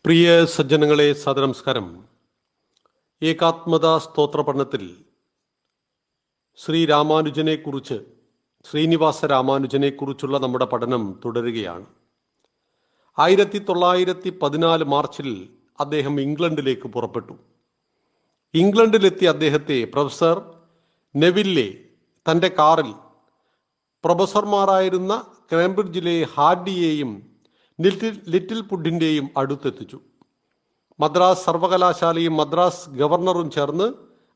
പ്രിയ സജ്ജനങ്ങളെ, സദനമസ്കാരം. ഏകാത്മതാ സ്തോത്ര പഠനത്തിൽ ശ്രീനിവാസ രാമാനുജനെക്കുറിച്ചുള്ള നമ്മുടെ പഠനം തുടരുകയാണ്. 1914 മാർച്ചിൽ അദ്ദേഹം ഇംഗ്ലണ്ടിലേക്ക് പുറപ്പെട്ടു. ഇംഗ്ലണ്ടിലെത്തിയ അദ്ദേഹത്തെ പ്രൊഫസർ നെവില്ലെ തൻ്റെ കാറിൽ പ്രൊഫസർമാരായിരുന്ന കേംബ്രിഡ്ജിലെ ഹാർഡിയെയും ലിറ്റിൽ വുഡിൻ്റെയും അടുത്തെത്തിച്ചു. മദ്രാസ് സർവകലാശാലയും മദ്രാസ് ഗവർണറും ചേർന്ന്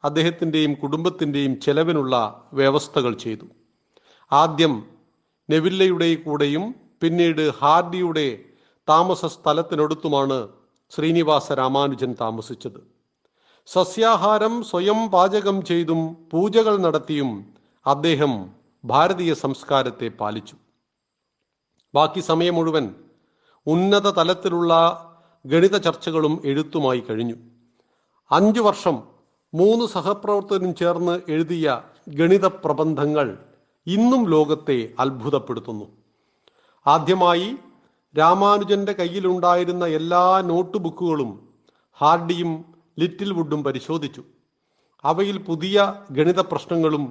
അദ്ദേഹത്തിൻ്റെയും കുടുംബത്തിൻ്റെയും ചെലവിനുള്ള വ്യവസ്ഥകൾ ചെയ്തു. ആദ്യം നെവില്ലയുടെ കൂടെയും പിന്നീട് ഹാർഡിയുടെ താമസ സ്ഥലത്തിനടുത്തുമാണ് ശ്രീനിവാസ രാമാനുജൻ താമസിച്ചത്. സസ്യാഹാരം സ്വയം പാചകം ചെയ്തും പൂജകൾ നടത്തിയും അദ്ദേഹം ഭാരതീയ സംസ്കാരത്തെ പാലിച്ചു. ബാക്കി സമയം മുഴുവൻ ഉന്നത തലത്തിലുള്ള ഗണിത ചർച്ചകളും എഴുത്തുമായി കഴിഞ്ഞു. 5 വർഷം 3 സഹപ്രവർത്തകരും ചേർന്ന് എഴുതിയ ഗണിത പ്രബന്ധങ്ങൾ ഇന്നും ലോകത്തെ അത്ഭുതപ്പെടുത്തുന്നു. ആദ്യമായി രാമാനുജന്റെ കയ്യിലുണ്ടായിരുന്ന എല്ലാ നോട്ട് ബുക്കുകളും ഹാർഡിയും ലിറ്റിൽ വുഡും പരിശോധിച്ചു. അവയിൽ പുതിയ ഗണിത പ്രശ്നങ്ങളും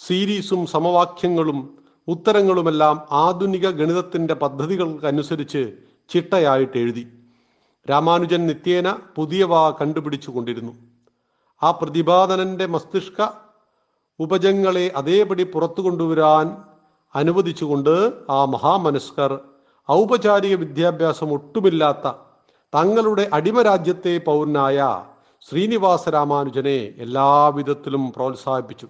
സീരീസും സമവാക്യങ്ങളും ഉത്തരങ്ങളുമെല്ലാം ആധുനിക ഗണിതത്തിൻ്റെ പദ്ധതികൾക്കനുസരിച്ച് ചിട്ടയായിട്ട് എഴുതി. രാമാനുജൻ നിത്യേന പുതിയവ കണ്ടുപിടിച്ചു കൊണ്ടിരുന്നു. ആ പ്രതിപാദനന്റെ മസ്തിഷ്ക ഉപജങ്ങളെ അതേപടി പുറത്തു കൊണ്ടുവരാൻ അനുവദിച്ചുകൊണ്ട് ആ മഹാമനസ്കർ ഔപചാരിക വിദ്യാഭ്യാസം ഒട്ടുമില്ലാത്ത തങ്ങളുടെ അടിമരാജ്യത്തെ പൗരനായ ശ്രീനിവാസ രാമാനുജനെ എല്ലാവിധത്തിലും പ്രോത്സാഹിപ്പിച്ചു.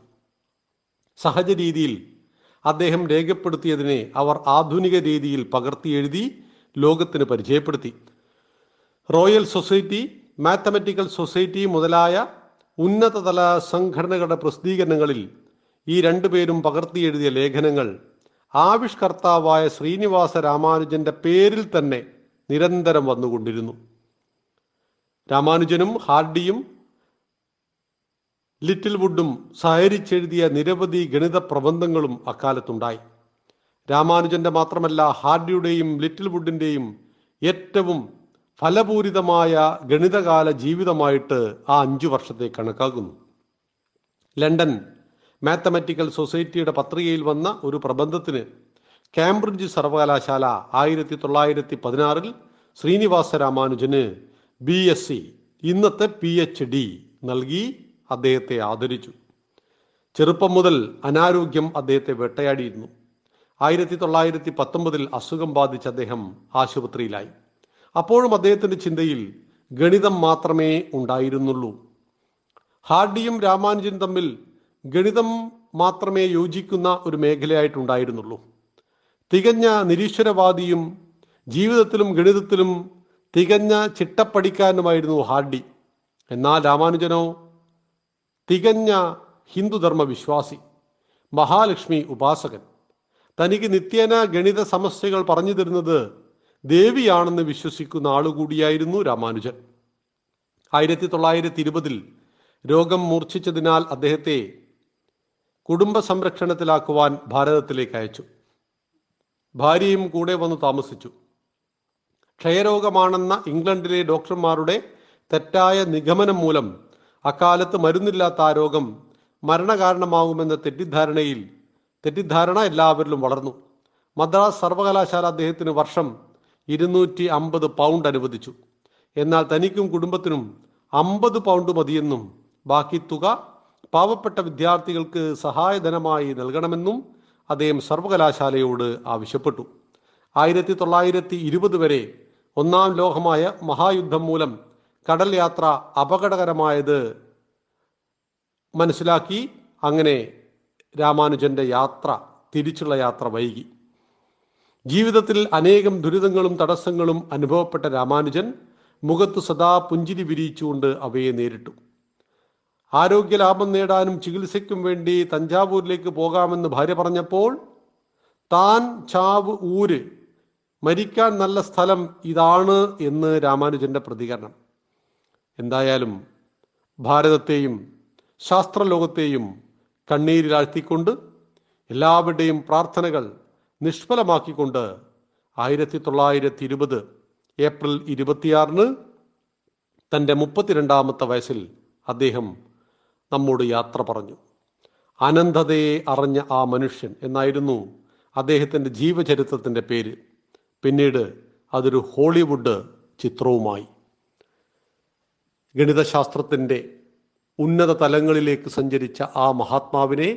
സഹജ രീതിയിൽ അദ്ദേഹം രേഖപ്പെടുത്തിയതിനെ അവർ ആധുനിക രീതിയിൽ പകർത്തി എഴുതി ലോകത്തിന് പരിചയപ്പെടുത്തി. റോയൽ സൊസൈറ്റി, മാത്തമാറ്റിക്കൽ സൊസൈറ്റി മുതലായ ഉന്നതതല സംഘടനകളുടെ പ്രസിദ്ധീകരണങ്ങളിൽ ഈ രണ്ടുപേരും പകർത്തി എഴുതിയ ലേഖനങ്ങൾ ആവിഷ്കർത്താവായ ശ്രീനിവാസ രാമാനുജന്റെ പേരിൽ തന്നെ നിരന്തരം വന്നുകൊണ്ടിരുന്നു. രാമാനുജനും ഹാർഡിയും ലിറ്റിൽ വുഡും സഹകരിച്ചെഴുതിയ നിരവധി ഗണിത പ്രബന്ധങ്ങളും അക്കാലത്തുണ്ടായി. രാമാനുജന്റെ മാത്രമല്ല, ഹാർഡിയുടെയും ലിറ്റിൽ വുഡിൻ്റെയും ഏറ്റവും ഫലപൂരിതമായ ഗണിതകാല ജീവിതമായിട്ട് ആ 5 വർഷത്തെ കണക്കാക്കുന്നു. ലണ്ടൻ മാത്തമാറ്റിക്കൽ സൊസൈറ്റിയുടെ പത്രികയിൽ വന്ന ഒരു പ്രബന്ധത്തിന് കേംബ്രിഡ്ജ് സർവകലാശാല 1916 ശ്രീനിവാസ രാമാനുജന് BSc, ഇന്നത്തെ PhD നൽകി അദ്ദേഹത്തെ ആദരിച്ചു. ചെറുപ്പം മുതൽ അനാരോഗ്യം അദ്ദേഹത്തെ വേട്ടയാടിയിരുന്നു. 1919 അസുഖം ബാധിച്ച് അദ്ദേഹം ആശുപത്രിയിലായി. അപ്പോഴും അദ്ദേഹത്തിൻ്റെ ചിന്തയിൽ ഗണിതം മാത്രമേ ഉണ്ടായിരുന്നുള്ളൂ. ഹാർഡിയും രാമാനുജനും തമ്മിൽ ഗണിതം മാത്രമേ യോജിക്കുന്ന ഒരു മേഖലയായിട്ടുണ്ടായിരുന്നുള്ളൂ. തികഞ്ഞ നിരീശ്വരവാദിയും ജീവിതത്തിലും ഗണിതത്തിലും തികഞ്ഞ ചിട്ടപ്പടിക്കാരനുമായിരുന്നു ഹാർഡി. എന്നാൽ രാമാനുജനോ തികഞ്ഞ ഹിന്ദുധർമ്മ വിശ്വാസി, മഹാലക്ഷ്മി ഉപാസകൻ. തനിക്ക് നിത്യേന ഗണിത സമസ്യകൾ പറഞ്ഞു തരുന്നത് ദേവിയാണെന്ന് വിശ്വസിക്കുന്ന ആളുകൂടിയായിരുന്നു രാമാനുജൻ. 1920 രോഗം മൂർച്ഛിച്ചതിനാൽ അദ്ദേഹത്തെ കുടുംബ സംരക്ഷണത്തിലാക്കുവാൻ ഭാരതത്തിലേക്ക് അയച്ചു. ഭാര്യയും കൂടെ വന്ന് താമസിച്ചു. ക്ഷയരോഗമാണെന്ന ഇംഗ്ലണ്ടിലെ ഡോക്ടർമാരുടെ തെറ്റായ നിഗമനം മൂലം അക്കാലത്ത് മരുന്നില്ലാത്ത ആ രോഗം മരണകാരണമാകുമെന്ന തെറ്റിദ്ധാരണ എല്ലാവരിലും വളർന്നു. മദ്രാസ് സർവകലാശാല അദ്ദേഹത്തിന് വർഷം 250 പൗണ്ട് അനുവദിച്ചു. എന്നാൽ തനിക്കും കുടുംബത്തിനും 50 പൗണ്ട് മതിയെന്നും ബാക്കി തുക പാവപ്പെട്ട വിദ്യാർത്ഥികൾക്ക് സഹായധനമായി നൽകണമെന്നും അദ്ദേഹം സർവകലാശാലയോട് ആവശ്യപ്പെട്ടു. 1920 വരെ 1-ാം ലോകമായ മഹായുദ്ധം മൂലം കടൽ യാത്ര അപകടകരമായത് മനസ്സിലാക്കി. അങ്ങനെ രാമാനുജന്റെ തിരിച്ചുള്ള യാത്ര വൈകി. ജീവിതത്തിൽ അനേകം ദുരിതങ്ങളും തടസ്സങ്ങളും അനുഭവപ്പെട്ട രാമാനുജൻ മുഖത്ത് സദാ പുഞ്ചിരി വിരിയിച്ചുകൊണ്ട് അവയെ നേരിട്ടു. ആരോഗ്യലാഭം നേടാനും ചികിത്സയ്ക്കും വേണ്ടി തഞ്ചാവൂരിലേക്ക് പോകാമെന്ന് ഭാര്യ പറഞ്ഞപ്പോൾ താൻ ചാവ് ഊര്, മരിക്കാൻ നല്ല സ്ഥലം ഇതാണ് എന്ന് രാമാനുജന്റെ പ്രതികരണം. എന്തായാലും ഭാരതത്തെയും ശാസ്ത്രലോകത്തെയും കണ്ണീരിലാഴ്ത്തിക്കൊണ്ട് എല്ലാവരുടെയും പ്രാർത്ഥനകൾ നിഷ്ഫലമാക്കിക്കൊണ്ട് 1920 ഏപ്രിൽ 26 തൻ്റെ 32ാമത്തെ വയസ്സിൽ അദ്ദേഹം നമ്മോട് യാത്ര പറഞ്ഞു. അനന്തതയെ അറിഞ്ഞ ആ മനുഷ്യൻ എന്നായിരുന്നു അദ്ദേഹത്തിൻ്റെ ജീവചരിത്രത്തിൻ്റെ പേര്. പിന്നീട് അതൊരു ഹോളിവുഡ് ചിത്രവുമായി. ഗണിതശാസ്ത്രത്തിൻ്റെ ഉന്നത തലങ്ങളിലേക്ക് സഞ്ചരിച്ച ആ മഹാത്മാവിനെ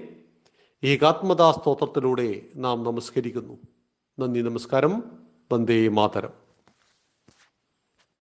ഏകാത്മതാ സ്തോത്രത്തിലൂടെ നാം നമസ്കരിക്കുന്നു. നന്ദി, നമസ്കാരം. വന്ദേ മാതരം.